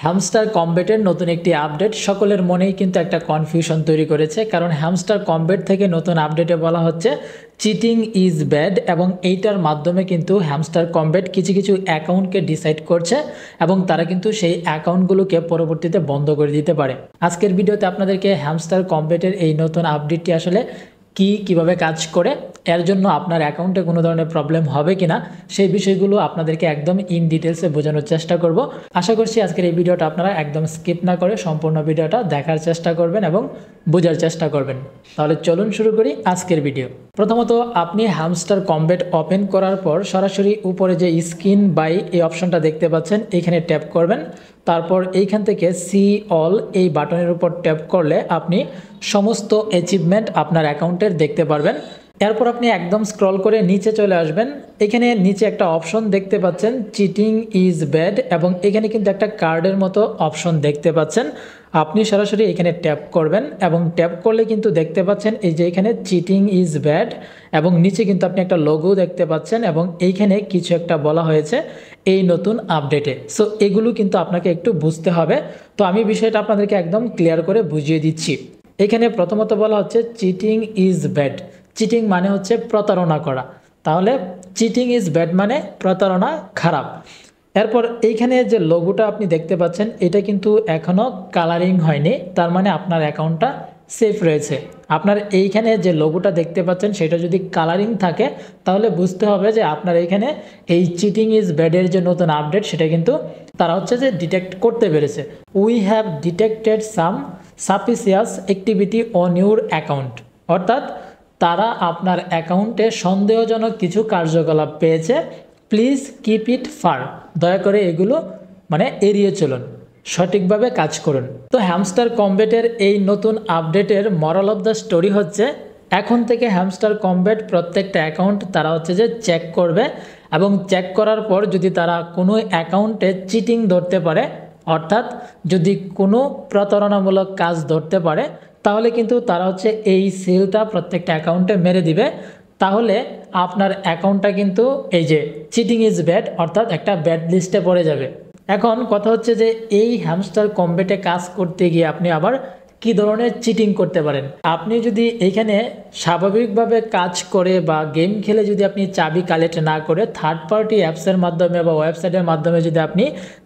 Hamster কমব্যাটের নতুন একটি update সকলের মনেই কিন্তু একটা কনফিউশন তৈরি করেছে, কারণ হ্যামস্টার কমব্যাট থেকে নতুন আপডেটে বলা হচ্ছে চিটিং ইজ ব্যাড এবং এইটার মাধ্যমে কিন্তু হ্যামস্টার কমব্যাট কিছু কিছু অ্যাকাউন্টকে ডিসাইড করছে এবং তারা কিন্তু সেই অ্যাকাউন্টগুলোকে পরবর্তীতে বন্ধ করে দিতে পারে। আজকের ভিডিওতে আপনাদেরকে হ্যামস্টার কমব্যাটের এই নতুন আপডেটটি আসলে কিভাবে কাজ করে, এর জন্য আপনার অ্যাকাউন্টে কোনো ধরনের প্রবলেম হবে কিনা সেই বিষয়গুলো আপনাদেরকে একদম ইন ডিটেলসে বোঝানোর চেষ্টা করব। আশা করছি আজকের এই ভিডিওটা আপনারা একদম স্কিপ না করে সম্পূর্ণ ভিডিওটা দেখার চেষ্টা করবেন এবং বোঝার চেষ্টা করবেন। তাহলে চলুন শুরু করি আজকের ভিডিও। প্রথমত আপনি হ্যামস্টার কমব্যাট ওপেন করার পর সরাসরি উপরে যে স্ক্রিন বাই এই অপশনটা দেখতে পাচ্ছেন এখানে ট্যাপ করবেন। তারপর এইখান থেকে সি অল এই বাটনের উপর ট্যাপ করলে আপনি সমস্ত অ্যাচিভমেন্ট আপনার অ্যাকাউন্টের দেখতে পারবেন। এরপর আপনি একদম স্ক্রল করে নিচে চলে আসবেন। এখানে নিচে একটা অপশন দেখতে পাচ্ছেন চিটিং ইজ ব্যাড এবং এখানে কিন্তু একটা কার্ডের মতো অপশন দেখতে পাচ্ছেন। আপনি সরাসরি এখানে ট্যাপ করবেন এবং ট্যাপ করলে কিন্তু দেখতে পাচ্ছেন এই যে এখানে চিটিং ইজ ব্যাড এবং নিচে কিন্তু আপনি একটা লোগো দেখতে পাচ্ছেন এবং এইখানে কিছু একটা বলা হয়েছে এই নতুন আপডেটে। সো এগুলো কিন্তু আপনাকে একটু বুঝতে হবে। তো আমি বিষয়টা আপনাদেরকে একদম ক্লিয়ার করে বুঝিয়ে দিচ্ছি। এখানে প্রথমত বলা হচ্ছে চিটিং ইজ ব্যাড। চিটিং মানে হচ্ছে প্রতারণা করা, তাহলে চিটিং ইজ ব্যাড মানে প্রতারণা খারাপ। এরপর এইখানে যে লোগোটা আপনি দেখতে পাচ্ছেন এটা কিন্তু এখনও কালারিং হয়নি, তার মানে আপনার অ্যাকাউন্টটা সেফ রয়েছে। আপনার এইখানে যে লোগোটা দেখতে পাচ্ছেন সেটা যদি কালারিং থাকে তাহলে বুঝতে হবে যে আপনার এইখানে এই চিটিং ইজ ব্যাডের যে নতুন আপডেট সেটা কিন্তু তারা হচ্ছে যে ডিটেক্ট করতে পেরেছে। We have detected some suspicious activity on your account, অর্থাৎ তারা আপনার অ্যাকাউন্টে সন্দেহজনক কিছু কার্যকলাপ পেয়েছে। প্লিজ কিপ ইট ফার, দয়া করে এগুলো এড়িয়ে চলুন, সঠিকভাবে কাজ করুন। তো হ্যামস্টার কমব্যাটের এই নতুন আপডেটের মরাল অফ দ্য স্টোরি হচ্ছে এখন থেকে হ্যামস্টার কমব্যাট প্রত্যেকটা অ্যাকাউন্ট তারা হচ্ছে যে চেক করবে এবং চেক করার পর যদি তারা কোনো অ্যাকাউন্টে চিটিং ধরতে পারে, অর্থাৎ যদি কোনো প্রতারণামূলক কাজ ধরতে পারে, তাহলে কিন্তু তারা হচ্ছে এই সিলটা প্রত্যেকটা অ্যাকাউন্টে মেরে দিবে। তাহলে আপনার অ্যাকাউন্টটা কিন্তু এই যে চিটিং ইজ ব্যাড অর্থাৎ একটা ব্যাড লিস্টে পড়ে যাবে। এখন কথা হচ্ছে যে এই হ্যামস্টার কমব্যাটে কাজ করতে গিয়ে আপনি আবার কি ধরনের চিটিং করতে পারেন। আপনি যদি এইখানে স্বাভাবিকভাবে কাজ করে বা গেম খেলে যদি আপনি চাবি কালেক্ট না করে থার্ড পার্টি অ্যাপসের মাধ্যমে বা ওয়েবসাইটের মাধ্যমে যদি আপনি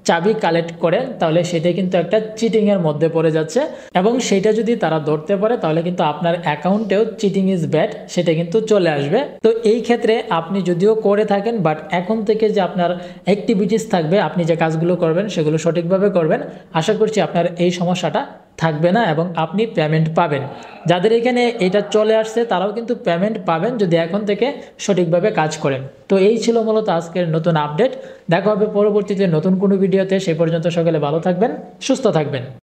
চাবি কালেক্ট করেন তাহলে সেটা কিন্তু একটা চিটিংয়ের মধ্যে পড়ে যাচ্ছে এবং সেটা যদি তারা ধরতে পারে তাহলে কিন্তু আপনার অ্যাকাউন্টেও চিটিং ইজ ব্যাড সেটা কিন্তু চলে আসবে। তো এই ক্ষেত্রে আপনি যদিও করে থাকেন বাট এখন থেকে যে আপনার অ্যাক্টিভিটিস থাকবে, আপনি যে কাজগুলো করবেন সেগুলো সঠিকভাবে করবেন, আশা করছি আপনার এই সমস্যাটা থাকবে না এবং আপনি পেমেন্ট পাবেন। যাদের এখানে এটা চলে আসছে তারাও কিন্তু পেমেন্ট পাবেন যদি এখন থেকে সঠিকভাবে কাজ করেন। তো এই ছিল মূলত আজকের নতুন আপডেট। দেখা হবে পরবর্তীতে নতুন কোনো ভিডিওতে। সেই পর্যন্ত সকলে ভালো থাকবেন, সুস্থ থাকবেন।